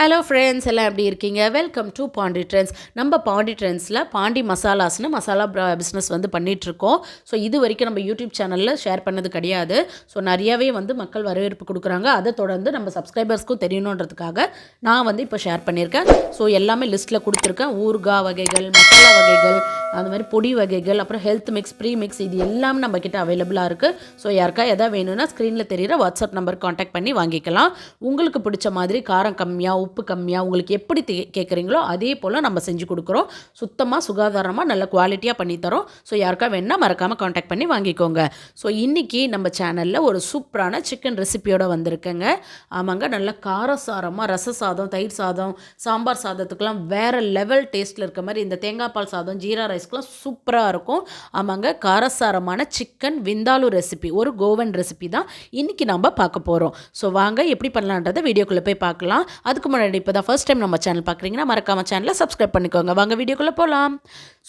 Hello friends, எல்லாம் எப்படி இருக்கீங்க? Welcome to Pondy Trends. நம்ம பாண்டி ட்ரெண்ட்ஸில் பாண்டி மசாலாஸ்னு மசாலா பிஸ்னஸ் வந்து பண்ணிகிட்ருக்கோம். ஸோ இது வரைக்கும் நம்ம யூடியூப் சேனலில் ஷேர் பண்ணது கிடையாது. ஸோ நிறையாவே வந்து மக்கள் வரவேற்பு கொடுக்குறாங்க. அதை தொடர்ந்து நம்ம சப்ஸ்கிரைபர்ஸ்க்கும் தெரியணுன்றதுக்காக நான் வந்து இப்போ ஷேர் பண்ணியிருக்கேன். ஸோ எல்லாமே லிஸ்ட்டில் கொடுத்துருக்கேன். ஊறுகாய் வகைகள், மசாலா வகைகள், அந்த மாதிரி பொடி வகைகள், அப்புறம் ஹெல்த் மிக்ஸ், ப்ரீ மிக்ஸ், இது எல்லாமே நம்மக்கிட்ட அவைலபிளாக இருக்குது. ஸோ யாருக்கா எதாவது வேணும்னா ஸ்க்ரீனில் தெரிகிற வாட்ஸ்அப் நம்பர் காண்டாக்ட் பண்ணி வாங்கிக்கலாம். உங்களுக்கு பிடிச்ச மாதிரி காரம் கம்மியாக, உப்பு கம்மியாக, உங்களுக்கு எப்படி கேட்குறீங்களோ அதே போல் நம்ம செஞ்சு கொடுக்குறோம். சுத்தமாக சுகாதாரமாக நல்ல குவாலிட்டியாக பண்ணித்தரோம். ஸோ யாருக்கா வேணா மறக்காமல் காண்டாக்ட் பண்ணி வாங்கிக்கோங்க. ஸோ இன்றைக்கி நம்ம சேனலில் ஒரு சூப்பரான சிக்கன் ரெசிபியோடு வந்திருக்கேங்க. ஆமாங்க, நல்ல காரசாரமாக ரச சாதம், தயிர் சாதம், சாம்பார் சாதத்துக்கெலாம் வேறு லெவல் டேஸ்ட்டில் இருக்க மாதிரி இந்த தேங்காய் பால் சாதம், ஜீரா ரைஸ்க்கெலாம் சூப்பராக இருக்கும். ஆமாங்க, காரசாரமான சிக்கன் விந்தாலு ரெசிபி, ஒரு கோவன் ரெசிபி தான் இன்றைக்கி நம்ம பார்க்க போகிறோம். ஸோ வாங்க எப்படி பண்ணலான்றதை வீடியோக்குள்ளே போய் பார்க்கலாம். அதுக்கு முன்னாடி இப்போ தான் ஃபர்ஸ்ட் டைம் நம்ம சேனல் பார்க்குறீங்கன்னா மறக்காம சேனலை சப்ஸ்கிரைப் பண்ணிக்கோங்க. வாங்க வீடியோக்குள்ளே போகலாம்.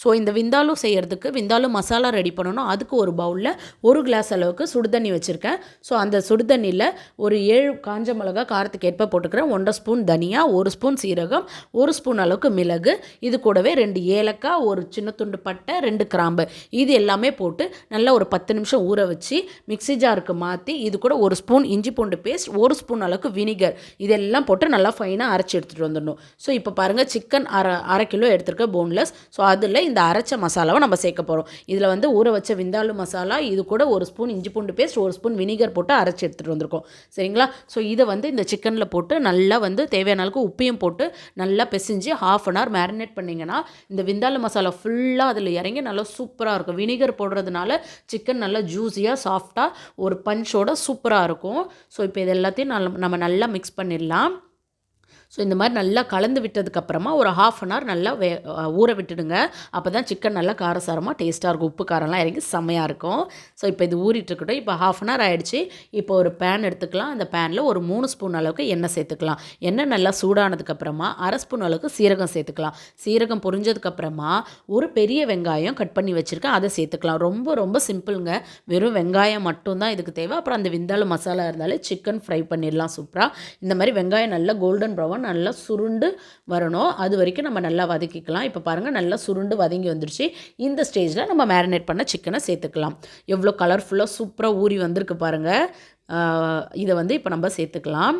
ஸோ இந்த விந்தாலு செய்கிறதுக்கு விந்தாலு மசாலா ரெடி பண்ணணும். அதுக்கு ஒரு பவுலில் 1 கிளாஸ் அளவுக்கு சுடுதண்ணி வச்சுருக்கேன். ஸோ அந்த சுடுதண்ணியில் ஒரு 7 காஞ்ச மிளகா காரத்துக்கு ஏற்ப போட்டுக்கிறேன். 1 ஸ்பூன் தனியா, 1 ஸ்பூன் சீரகம், 1 ஸ்பூன் அளவுக்கு மிளகு, இது கூடவே 2 ஏலக்காய், ஒரு சின்ன துண்டு பட்டை, 2 கிராம்பு, இது எல்லாமே போட்டு நல்லா ஒரு 10 நிமிஷம் ஊற வச்சு மிக்ஸி ஜாருக்கு மாற்றி இது கூட 1 ஸ்பூன் இஞ்சி பூண்டு பேஸ்ட், 1 ஸ்பூன் அளவுக்கு வினிகர், இதெல்லாம் போட்டு நல்லா ஃபைனாக அரைச்சி எடுத்துகிட்டு வந்துடணும். ஸோ இப்போ பாருங்கள், சிக்கன் அரை கிலோ எடுத்துருக்க போன்லெஸ். ஸோ அதில் இந்த அரைச்ச மசாலாவை நம்ம சேர்க்க போகிறோம். இதில் வந்து ஊற வச்ச விந்தாலு மசாலா, இது கூட 1 ஸ்பூன் இஞ்சி பூண்டு பேஸ்ட், 1 ஸ்பூன் வினிகர் போட்டு அரைச்சி எடுத்துகிட்டு வந்திருக்கோம். சரிங்களா? ஸோ இதை வந்து இந்த சிக்கனில் போட்டு நல்லா வந்து தேவையான அளவுக்கு உப்பையும் போட்டு நல்லா பிசைஞ்சு ½ அன் ஹவர் மேரினேட் பண்ணிங்கன்னா இந்த விந்தாலு மசாலா ஃபுல்லாக அதில் இறங்கி நல்லா சூப்பராக இருக்கும். வினிகர் போடுறதுனால சிக்கன் நல்லா ஜூஸியாக சாஃப்டாக ஒரு பஞ்சோட சூப்பராக இருக்கும். ஸோ இப்போ இது எல்லாத்தையும் நம்ம நல்லா மிக்ஸ் பண்ணிடலாம். ஸோ இந்த மாதிரி நல்லா கலந்து விட்டதுக்கப்புறமா ஒரு ½ அன் ஹவர் நல்லா ஊற விட்டுடுங்க. அப்போ தான் சிக்கன் நல்லா காரசாரமாக டேஸ்ட்டாக இருக்கும். உப்பு காரம்லாம் இறங்கி செம்மையாக இருக்கும். ஸோ இப்போ இது ஊறிட்டுருக்கட்டும். இப்போ ½ அன் ஹவர் ஆகிடுச்சு. இப்போ ஒரு பேன் எடுத்துக்கலாம். அந்த பேனில் ஒரு 3 ஸ்பூன் அளவுக்கு எண்ணெய் சேர்த்துக்கலாம். எண்ணெய் நல்லா சூடானதுக்கப்புறமா அரை ஸ்பூன் அளவுக்கு சீரகம் சேர்த்துக்கலாம். சீரகம் பொரிஞ்சதுக்கப்புறமா ஒரு பெரிய வெங்காயம் கட் பண்ணி வச்சுருக்கேன், அதை சேர்த்துக்கலாம். ரொம்ப ரொம்ப சிம்பிளுங்க. வெறும் வெங்காயம் மட்டும்தான் இதுக்கு தேவை. அப்புறம் அந்த விந்தாலு மசாலா இருந்தாலே சிக்கன் ஃப்ரை பண்ணிடலாம் சூப்பராக. இந்த மாதிரி வெங்காயம் நல்லா கோல்டன் ப்ரௌன் நல்லா சுருண்டு வரணும். அது வரைக்கும் நம்ம நல்லா வதக்கிக்கலாம். இப்போ பாருங்கள், நல்லா சுருண்டு வதங்கி வந்துடுச்சு. இந்த ஸ்டேஜில் நம்ம மேரினேட் பண்ண சிக்கனை சேர்த்துக்கலாம். எவ்வளோ கலர்ஃபுல்லாக சூப்பராக ஊறி வந்திருக்கு பாருங்கள். இதை வந்து இப்போ நம்ம சேர்த்துக்கலாம்.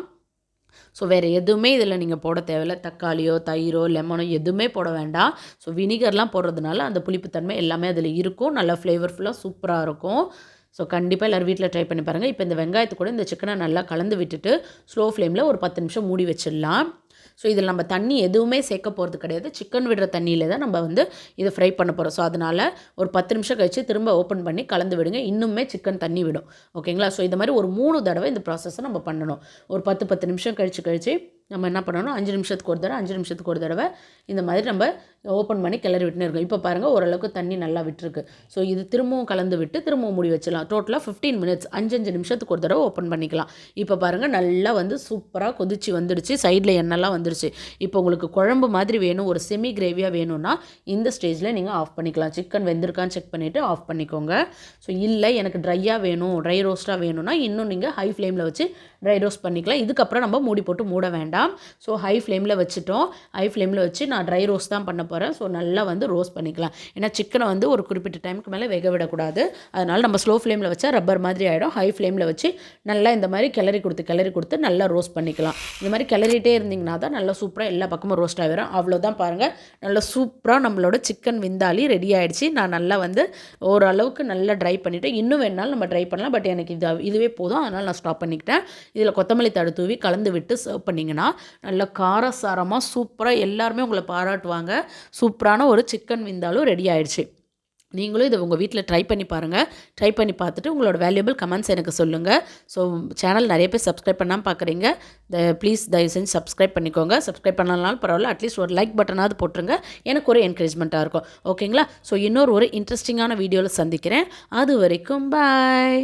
ஸோ வேறு எதுவுமே இதில் நீங்கள் போட தேவையில்லை. தக்காளியோ தயிரோ லெமனோ எதுவுமே போட வேண்டாம். ஸோ வினிகர்லாம் போடுறதுனால அந்த புளிப்புத்தன்மை எல்லாமே அதில் இருக்கும். நல்லா ஃப்ளேவர்ஃபுல்லாக சூப்பராக இருக்கும். ஸோ கண்டிப்பாக எல்லோரும் வீட்டில் ட்ரை பண்ணி பாருங்கள். இப்போ இந்த வெங்காயத்து கூட இந்த சிக்கனை நல்லா கலந்து விட்டுட்டு ஸ்லோ ஃப்ளேமில் ஒரு 10 நிமிஷம் மூடி வச்சிடலாம். ஸோ இதில் நம்ம தண்ணி எதுவுமே சேர்க்க போகிறது கிடையாது. சிக்கன் விடுற தண்ணியில் தான் நம்ம வந்து இதை ஃப்ரை பண்ண போகிறோம். ஸோ அதனால் ஒரு 10 நிமிஷம் கழித்து திரும்ப ஓப்பன் பண்ணி கலந்து விடுங்க. இன்னுமே சிக்கன் தண்ணி விடும். ஓகேங்களா? ஸோ இந்த மாதிரி ஒரு 3 தடவை இந்த ப்ராசஸை நம்ம பண்ணணும். ஒரு 10 நிமிஷம் கழித்து நம்ம என்ன பண்ணணும், 5 நிமிஷத்துக்கு ஒரு தடவை இந்த மாதிரி நம்ம ஓப்பன் பண்ணி கிளறி விட்டுனே இருக்கோம். இப்போ பாருங்கள், ஓரளவுக்கு தண்ணி நல்லா விட்டுருக்கு. ஸோ இது திரும்பவும் கலந்து விட்டு திரும்பவும் மூடி வச்சிடலாம். டோட்டலாக 15 மினிட்ஸ், 5 நிமிஷத்துக்கு ஒரு தடவை ஓப்பன் பண்ணிக்கலாம். இப்போ பாருங்கள், நல்லா வந்து சூப்பராக கொதிச்சு வந்துடுச்சு. சைடில் எண்ணெய்லாம் வந்துடுச்சு. இப்போ உங்களுக்கு குழம்பு மாதிரி வேணும், ஒரு செமி கிரேவியாக வேணும்னா இந்த ஸ்டேஜில் நீங்கள் ஆஃப் பண்ணிக்கலாம். சிக்கன் வெந்திருக்கான்னு செக் பண்ணிவிட்டு ஆஃப் பண்ணிக்கோங்க. ஸோ இல்லை எனக்கு ட்ரையாக வேணும், ட்ரை ரோஸ்ட்டாக வேணும்னா இன்னும் நீங்கள் ஹை ஃப்ளேமில் வச்சு ட்ரை ரோஸ்ட் பண்ணிக்கலாம். இதுக்கப்புறம் நம்ம மூடி போட்டு மூட வேண்டாம். ஸோ ஹை ஃப்ளேமில் வச்சுட்டோம். ஹை ஃப்ளேமில் வச்சு நான் ட்ரை ரோஸ்ட் தான் பண்ண போகிறேன். ஸோ நல்லா வந்து ரோஸ்ட் பண்ணிக்கலாம். ஏன்னா சிக்கனை வந்து ஒரு குறிப்பிட்ட டைமுக்கு மேலே வேக விடக்கூடாது. அதனால் நம்ம ஸ்லோ ஃப்ளேமில் வச்சா ரப்பர் மாதிரி ஆகிடும். ஹை ஃப்ளேமில் வச்சு நல்லா இந்த மாதிரி கிளறி கொடுத்து நல்லா ரோஸ்ட் பண்ணிக்கலாம். இந்த மாதிரி கிளறிட்டே இருந்திங்கன்னா தான் நல்லா சூப்பராக எல்லா பக்கமும் ரோஸ்ட் ஆகிடும். அவ்வளோதான் பாருங்கள், நல்லா சூப்பராக நம்மளோட சிக்கன் விந்தாலி ரெடி ஆகிடுச்சு. நான் நல்லா வந்து ஓரளவுக்கு நல்லா ட்ரை பண்ணிவிட்டு, இன்னும் வேணாலும் நம்ம ட்ரை பண்ணலாம். பட் எனக்கு இதுவே போதும். அதனால் நான் ஸ்டாப் பண்ணிக்கிட்டேன். இதில் கொத்தமல்லி தழை தூவி கலந்து விட்டு சர்வ் பண்ணிங்கன்னா நல்ல காரசாரமாக சூப்பராக எல்லாருமே உங்களை பாராட்டுவாங்க. சூப்பரான ஒரு சிக்கன் விந்தாலும் ரெடி ஆகிடுச்சு. நீங்களும் இதை உங்கள் வீட்டில் ட்ரை பண்ணி பாருங்கள். ட்ரை பண்ணி பார்த்துட்டு உங்களோட வேல்யூபிள் கமெண்ட்ஸ் எனக்கு சொல்லுங்கள். ஸோ சேனல் நிறைய பேர் சப்ஸ்கிரைப் பண்ணாமல் பார்க்குறீங்க. ப்ளீஸ் தயவு செஞ்சு சப்ஸ்கிரைப் பண்ணிக்கோங்க. சப்ஸ்கிரைப் பண்ணலனாலும் பரவாயில்ல, அட்லீஸ்ட் ஒரு லைக் பட்டனாவது போட்டுருங்க. எனக்கு ஒரு என்கரேஜ்மெண்ட்டாக இருக்கும். ஓகேங்களா? ஸோ இன்னொரு இன்ட்ரெஸ்டிங்கான வீடியோவில் சந்திக்கிறேன். அது வரைக்கும் பாய்.